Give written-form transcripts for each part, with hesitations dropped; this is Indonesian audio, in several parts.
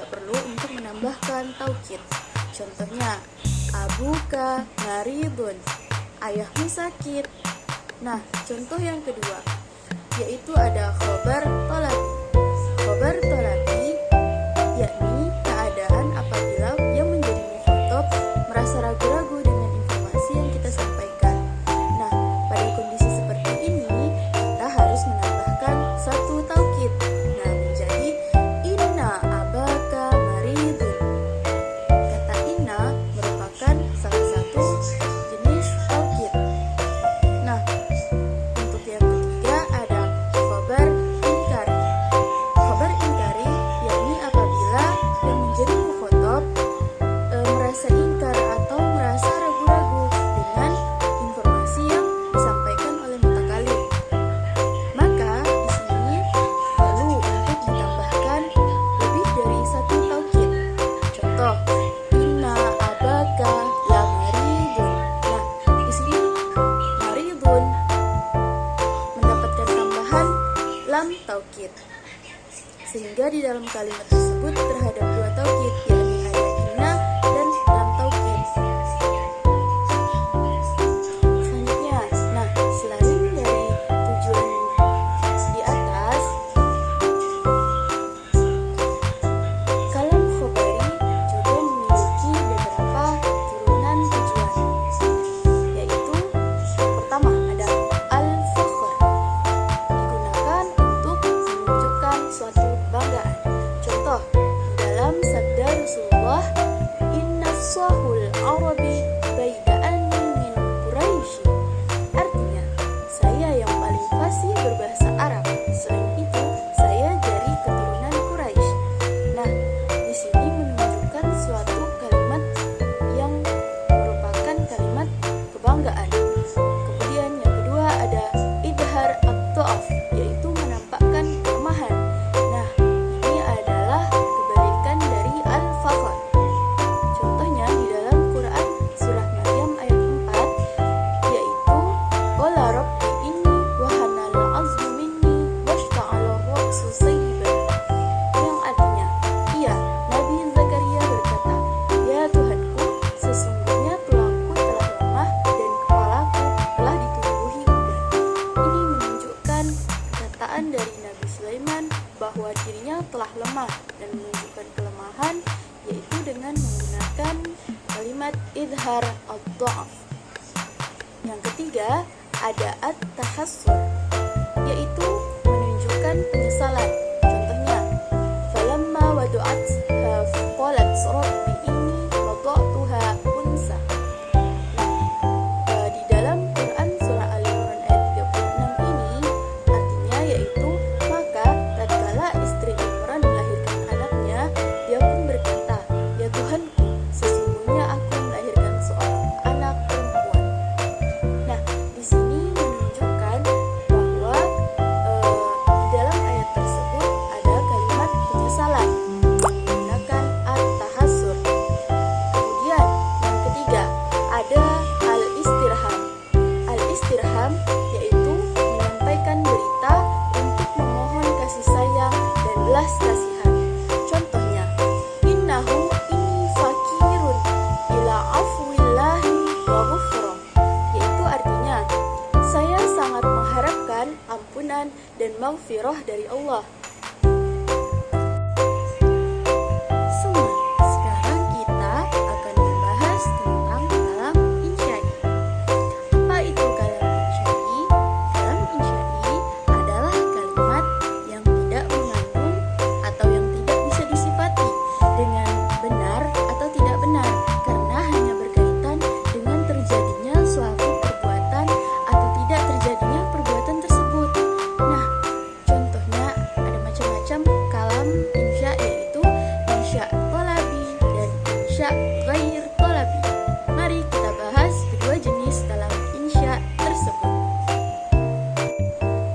perlu untuk menambahkan taukid. Contohnya, abuka maridun, ayahmu sakit. Nah, contoh yang kedua, yaitu ada khobar tolabi. Khobar tolabi yakni keadaan apabila yang menjadi mukhatab merasa ragu-ragu dengan informasi yang kita sampaikan. Nah, pada kondisi seperti ini, kita harus menambahkan satu taukid. Nah, menjadi inna abaka maridun. Kata inna merupakan salah satu jenis taukid. Nah, untuk yang ketiga ada khobar inkari. Khobar inkari yakni apabila yang menjadi mukhatab merasa ingkar atau merasa ragu-ragu dengan informasi yang disampaikan oleh mutakalim. Maka di sini perlu untuk ditambahkan lebih dari satu taukid. Contoh, inna abaka la maridun. Nah, di sini maridun mendapatkan tambahan lam taukid. Sehingga di dalam kalimat tersebut terhadap dua taukid, yakni ada inna dan lam taukid. Selanjutnya, nah selain dari tujuan di atas, kalam khobari juga memiliki beberapa turunan tujuan, yaitu yang pertama ada al-fakhr, digunakan untuk menunjukkan suatu kebanggaan. Contoh, dalam sabda Rasulullah, inna swahul arabi baida'ani min Quraisy. Artinya, saya yang paling fasih berbahasa Arab. Selain itu, saya dari keturunan Quraisy. Nah, di sini menunjukkan suatu kalimat yang merupakan kalimat kebanggaan. Kemudian yang kedua ada idhar at-ta'af, yaitu menampakkan kelemahan. Nah, ini adalah kebalikan dari al-fakhr. Contohnya di dalam Quran surah Maryam ayat 4, yaitu qala rabbi inni wahanal azmu minni washta'ala ra'su sayyiban, yang artinya, iya, Nabi Zakaria berkata, ya Tuhanku, sesungguhnya tulangku telah lemah dan kepalaku telah ditumbuhi uban. Ini menunjukkan perkataan dari Nabi Sulaiman bahwa dirinya telah lemah dan menunjukkan kelemahan, yaitu dengan menggunakan kalimat idhar ad-dha'af. Yang ketiga ada at-tahassur, yaitu menunjukkan penyesalan. Contohnya, falamma wadu'atha qalat rabbi inni wada'tuha unsa. Di dalam Quran surah Al-Imran ayat 36 ini artinya yaitu, maka tatkala istri Imran melahirkan anaknya, dia pun berkata, ya Tuhanku, sesungguhnya aku melahirkan seorang anak perempuan. Nah, di sini menunjukkan bahwa di dalam ayat tersebut ada kalimat penyesalan menggunakan at-tahassur. Kemudian yang ketiga ada al-istirham. Al-istirham yaitu menyampaikan berita untuk memohon kasih sayang dan belas kasihan. Contohnya, innahu inni fakirun ila afwillahi wa ghufrah, yaitu artinya, saya sangat mengharapkan ampunan dan maghfirah dari Allah. Sekarang kita akan membahas tentang kalam insya'i. Apa itu kalam insya'i? Kalam insya'i adalah kalimat yang tidak mengandung atau yang tidak bisa disifati dengan benar atau tidak benar, karena hanya berkaitan dengan terjadinya suatu perbuatan atau tidak terjadinya perbuatan tersebut. Nah, contohnya ada macam-macam kalam insya, yaitu insya tolabi dan insya ghair tolabi. Mari kita bahas kedua jenis kalam insya tersebut.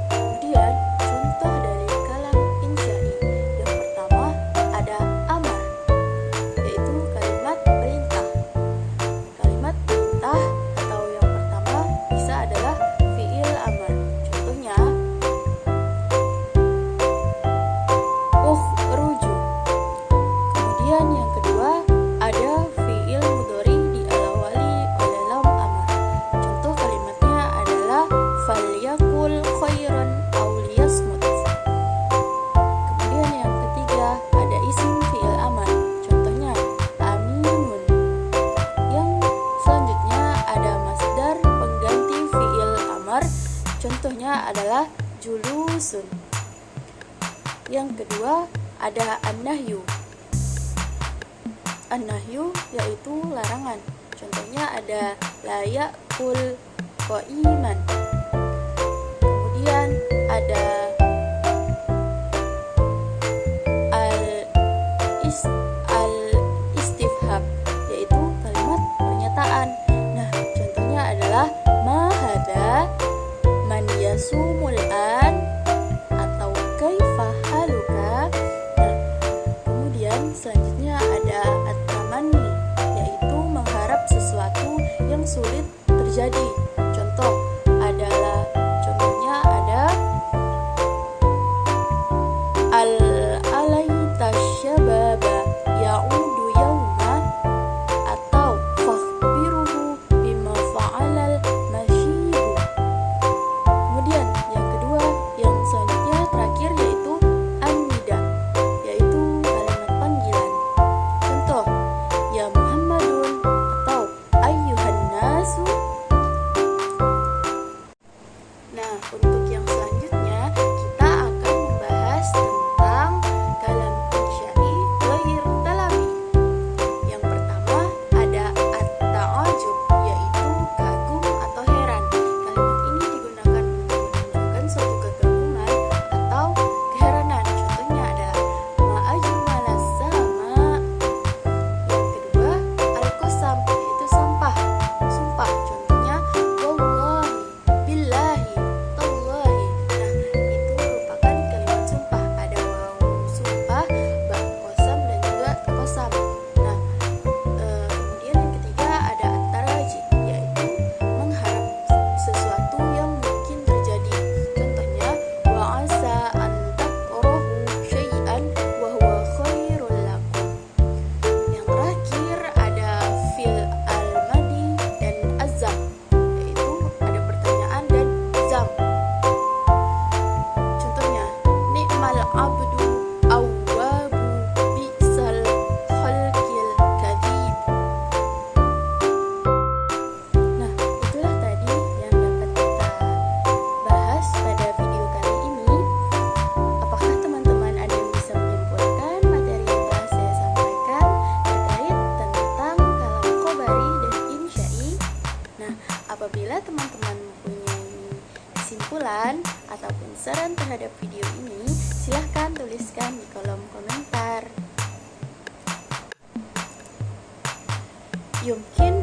Kemudian contoh dari kalam insya'i, yang pertama ada amar, yaitu kalimat perintah. Kalimat perintah atau yang pertama bisa adalah fi'il amar. Contohnya, rujuk. adalah julusun. Yang kedua ada an-nahyu. An-nahyu yaitu larangan. Contohnya ada la ya'kul qa'iman. Kemudian ada al-istifham, yaitu kalimat pernyataan. Nah, contohnya adalah ma hadza, man yasumul an, atau kaifa haluka. Nah, kemudian selanjutnya ada at-tamanni, yaitu mengharap sesuatu yang sulit terjadi. Contohnya ada al-alaita syababa ya'udu yawma, atau fakhbiruhu bima fa'alal masyibu. Kemudian yang kedua, yang selanjutnya terakhir yaitu an-nida, yaitu kalimat panggilan. Contoh, ya Muhammadun atau ayyuhan nasu. Nah, untuk yang selanjutnya kita akan membahas tentang kalam insya'i ghair talami. Yang pertama ada at-ta'ajub, yaitu kagum atau heran. Kalimat ini digunakan untuk menunjukkan suatu kekaguman atau keheranan. Contohnya adalah ma ajmalas sama. Yang kedua al-qasam, yaitu sumpah. Contohnya wallahi, billahi, tallahi. Nah, itu merupakan kalimat sumpah. Ada wawu sumpah, ba qasam, dan juga qasam. Nah, kemudian yang ketiga ada at-taraji, yaitu mengharap sesuatu yang mungkin terjadi. Contohnya wa asa an takrahu syai'an wa huwa khairul lakum. Yang terakhir ada fil al-madi dan azam, yaitu ada pertanyaan dan zam. Contohnya ni'mal abdu awwabu bi'sal khalqil kadhib. Nah, itulah tadi yang dapat kita bahas pada video kali ini. Apakah teman-teman ada yang bisa menyimpulkan materi yang telah saya sampaikan terkait tentang kalam khobari dan insya'i? Nah, apabila teman-teman mempunyai kesimpulan ataupun saran terhadap video ini, silahkan tuliskan di kolom komentar. Yumkin